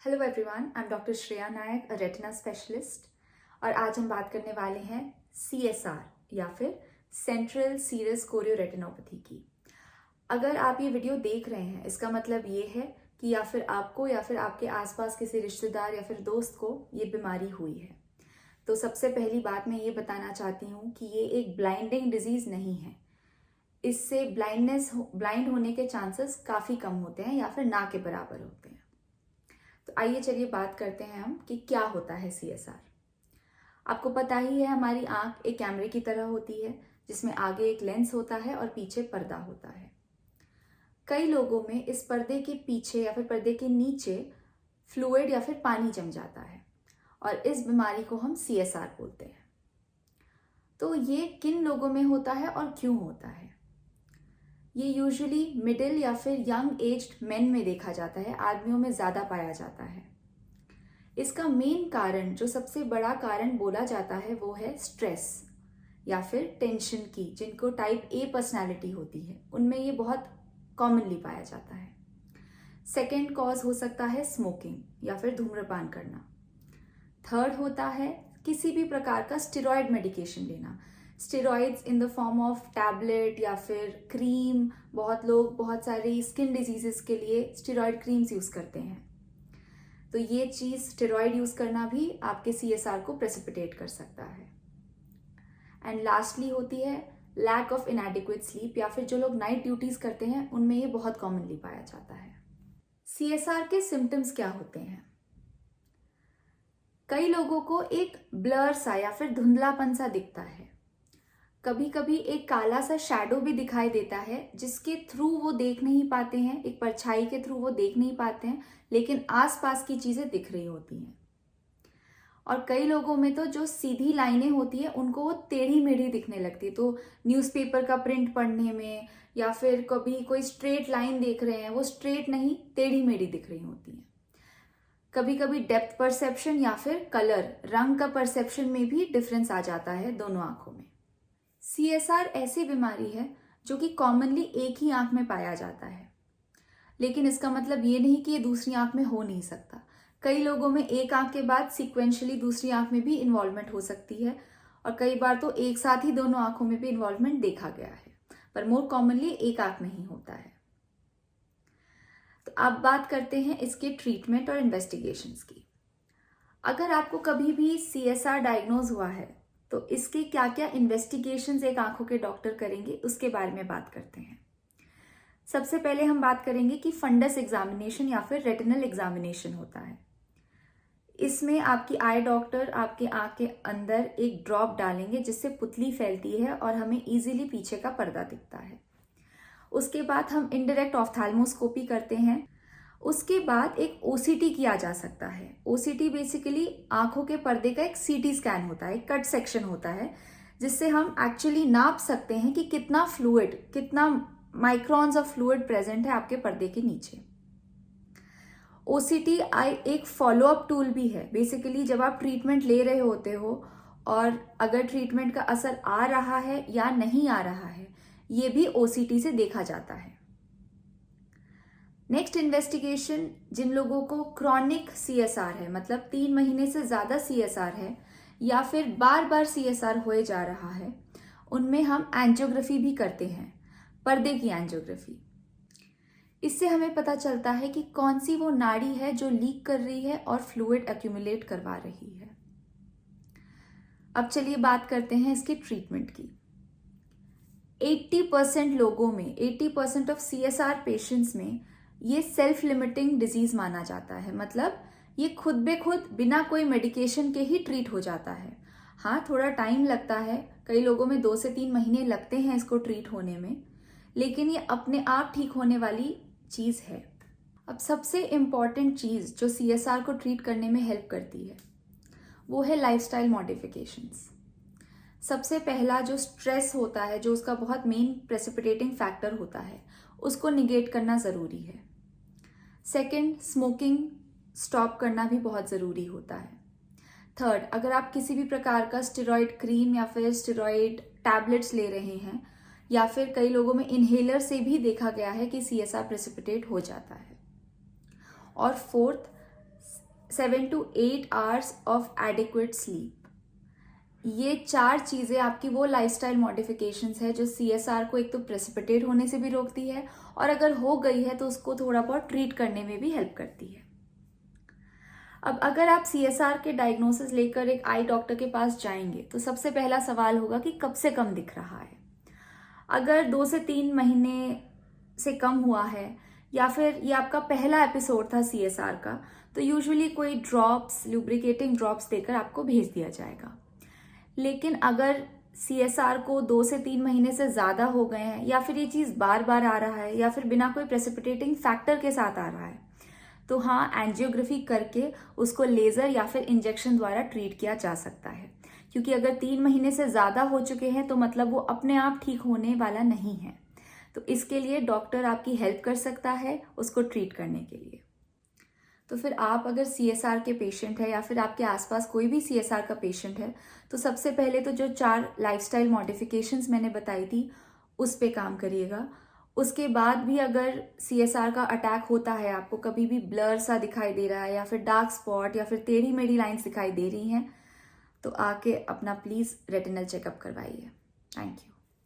Hello everyone, I am doctor Shreya Nayak, a retina specialist. और आज हम बात करने वाले हैं CSR या फिर सेंट्रल सीरस कोरियो रेटिनोपैथी की। अगर आप ये वीडियो देख रहे हैं, इसका मतलब ये है कि या फिर आपको या फिर आपके आसपास किसी रिश्तेदार या फिर दोस्त को ये बीमारी हुई है। तो सबसे पहली बात मैं ये बताना चाहती हूँ कि ये एक ब्लाइंडिंग डिजीज़ नहीं है। इससे ब्लाइंड होने के चांसेस काफ़ी कम होते हैं या फिर ना के बराबर होते हैं। तो आइए चलिए बात करते हैं हम कि क्या होता है CSR। आपको पता ही है, हमारी आंख एक कैमरे की तरह होती है जिसमें आगे एक लेंस होता है और पीछे पर्दा होता है। कई लोगों में इस पर्दे के पीछे या फिर पर्दे के नीचे फ्लूइड या फिर पानी जम जाता है और इस बीमारी को हम CSR बोलते हैं। तो ये किन लोगों में होता है और क्यों होता है? ये यूजुअली मिडिल या फिर यंग एज्ड मेन में देखा जाता है, आदमियों में ज़्यादा पाया जाता है। इसका मेन कारण, जो सबसे बड़ा कारण बोला जाता है, वो है स्ट्रेस या फिर टेंशन की। जिनको टाइप A पर्सनैलिटी होती है उनमें ये बहुत कॉमनली पाया जाता है। सेकेंड कॉज हो सकता है स्मोकिंग या फिर धूम्रपान करना। थर्ड होता है किसी भी प्रकार का स्टेरॉयड मेडिकेशन लेना, steroids in the form of tablet या फिर क्रीम। बहुत लोग बहुत सारी स्किन डिजीजेस के लिए स्टेरॉयड क्रीम्स यूज़ करते हैं। तो ये चीज़, स्टेरॉयड यूज़ करना भी आपके CSR को प्रेसिपिटेट कर सकता है। एंड लास्टली होती है लैक ऑफ इनएडिक्वेट स्लीप, या फिर जो लोग नाइट ड्यूटीज़ करते हैं उनमें ये बहुत कॉमनली पाया जाता है। CSR के सिम्टम्स क्या होते हैं? कई लोगों को एक ब्लर सा या फिर धुंधलापन सा दिखता है। कभी कभी एक काला सा शैडो भी दिखाई देता है जिसके थ्रू वो देख नहीं पाते हैं, एक परछाई के थ्रू वो देख नहीं पाते हैं, लेकिन आसपास की चीजें दिख रही होती हैं। और कई लोगों में तो जो सीधी लाइनें होती है उनको वो टेढ़ी मेढ़ी दिखने लगती है। तो न्यूज़पेपर का प्रिंट पढ़ने में या फिर कभी कोई स्ट्रेट लाइन देख रहे हैं, वो स्ट्रेट नहीं टेढ़ी मेढ़ी दिख रही होती है। कभी कभी डेप्थ परसेप्शन या फिर कलर, रंग का परसेप्शन में भी डिफरेंस आ जाता है दोनों आंखों में। CSR ऐसी बीमारी है जो कि कॉमनली एक ही आंख में पाया जाता है, लेकिन इसका मतलब ये नहीं कि ये दूसरी आंख में हो नहीं सकता। कई लोगों में एक आंख के बाद सिक्वेंशली दूसरी आंख में भी इन्वॉल्वमेंट हो सकती है, और कई बार तो एक साथ ही दोनों आंखों में भी इन्वॉल्वमेंट देखा गया है, पर मोर कॉमनली एक आंख में ही होता है। तो अब बात करते हैं इसके ट्रीटमेंट और इन्वेस्टिगेशंस की। अगर आपको कभी भी CSR डायग्नोज हुआ है तो इसके क्या क्या इन्वेस्टिगेशंस एक आंखों के डॉक्टर करेंगे, उसके बारे में बात करते हैं। सबसे पहले हम बात करेंगे कि फंडस एग्जामिनेशन या फिर रेटिनल एग्जामिनेशन होता है। इसमें आपकी आई डॉक्टर आपके आंख के अंदर एक ड्रॉप डालेंगे जिससे पुतली फैलती है और हमें इजीली पीछे का पर्दा दिखता है। उसके बाद हम इनडायरेक्ट ऑफ्थैल्मोस्कोपी करते हैं। उसके बाद एक OCT किया जा सकता है। OCT बेसिकली आंखों के पर्दे का एक CT स्कैन होता है, एक कट सेक्शन होता है, जिससे हम एक्चुअली नाप सकते हैं कि कितना फ्लूइड, कितना माइक्रॉन्स ऑफ फ्लूइड प्रेजेंट है आपके पर्दे के नीचे। OCT एक फॉलोअप टूल भी है। बेसिकली जब आप ट्रीटमेंट ले रहे होते हो और अगर ट्रीटमेंट का असर आ रहा है या नहीं आ रहा है, ये भी OCT से देखा जाता है। नेक्स्ट इन्वेस्टिगेशन, जिन लोगों को क्रॉनिक CSR है, मतलब 3 महीने से ज़्यादा CSR है या फिर बार बार CSR होए जा रहा है, उनमें हम एंजियोग्राफी भी करते हैं, पर्दे की एंजियोग्राफी। इससे हमें पता चलता है कि कौन सी वो नाड़ी है जो लीक कर रही है और फ्लूइड एक्यूमुलेट करवा रही है। अब चलिए बात करते हैं इसके ट्रीटमेंट की। 80% लोगों में, 80% ऑफ CSR पेशेंट्स में ये सेल्फ लिमिटिंग डिजीज माना जाता है। मतलब ये खुद बे खुद बिना कोई मेडिकेशन के ही ट्रीट हो जाता है। हाँ, थोड़ा टाइम लगता है, कई लोगों में 2 से 3 महीने लगते हैं इसको ट्रीट होने में, लेकिन ये अपने आप ठीक होने वाली चीज़ है। अब सबसे इम्पॉर्टेंट चीज़ जो CSR को ट्रीट करने में हेल्प करती है वो है लाइफस्टाइल मॉडिफिकेशंस। सबसे पहला जो स्ट्रेस होता है, जो उसका बहुत मेन प्रेसिपिटेटिंग फैक्टर होता है, उसको निगेट करना ज़रूरी है। सेकंड, स्मोकिंग स्टॉप करना भी बहुत ज़रूरी होता है। थर्ड, अगर आप किसी भी प्रकार का स्टेरॉइड क्रीम या फिर स्टेरॉइड टैबलेट्स ले रहे हैं, या फिर कई लोगों में इनहेलर से भी देखा गया है कि CSR प्रेसिपिटेट हो जाता है। और fourth, 7 to 8 hours of adequate sleep. ये 4 चीज़ें आपकी वो लाइफस्टाइल मॉडिफिकेशंस है जो CSR को एक तो प्रेसिपिटेट होने से भी रोकती है, और अगर हो गई है तो उसको थोड़ा बहुत ट्रीट करने में भी हेल्प करती है। अब अगर आप CSR के डायग्नोसिस लेकर एक आई डॉक्टर के पास जाएंगे तो सबसे पहला सवाल होगा कि कब से कम दिख रहा है। अगर 2 से 3 महीने से कम हुआ है या फिर ये आपका पहला एपिसोड था CSR का, तो यूजुअली कोई ड्रॉप्स, लुब्रिकेटिंग ड्रॉप्स देकर आपको भेज दिया जाएगा। लेकिन अगर CSR को 2 से 3 महीने से ज़्यादा हो गए हैं, या फिर ये चीज़ बार बार आ रहा है, या फिर बिना कोई प्रेसिपिटेटिंग फैक्टर के साथ आ रहा है, तो हाँ, एंजियोग्राफी करके उसको लेज़र या फिर इंजेक्शन द्वारा ट्रीट किया जा सकता है। क्योंकि अगर 3 महीने से ज़्यादा हो चुके हैं तो मतलब वो अपने आप ठीक होने वाला नहीं है। तो इसके लिए डॉक्टर आपकी हेल्प कर सकता है उसको ट्रीट करने के लिए। तो फिर आप अगर CSR के पेशेंट है या फिर आपके आसपास कोई भी CSR का पेशेंट है, तो सबसे पहले तो जो 4 लाइफस्टाइल मॉडिफिकेशंस मैंने बताई थी उस पे काम करिएगा। उसके बाद भी अगर CSR का अटैक होता है, आपको कभी भी ब्लर सा दिखाई दे रहा है या फिर डार्क स्पॉट या फिर टेढ़ी मेढ़ी लाइन्स दिखाई दे रही हैं, तो आके अपना प्लीज़ रेटिनल चेकअप करवाइए। Thank you.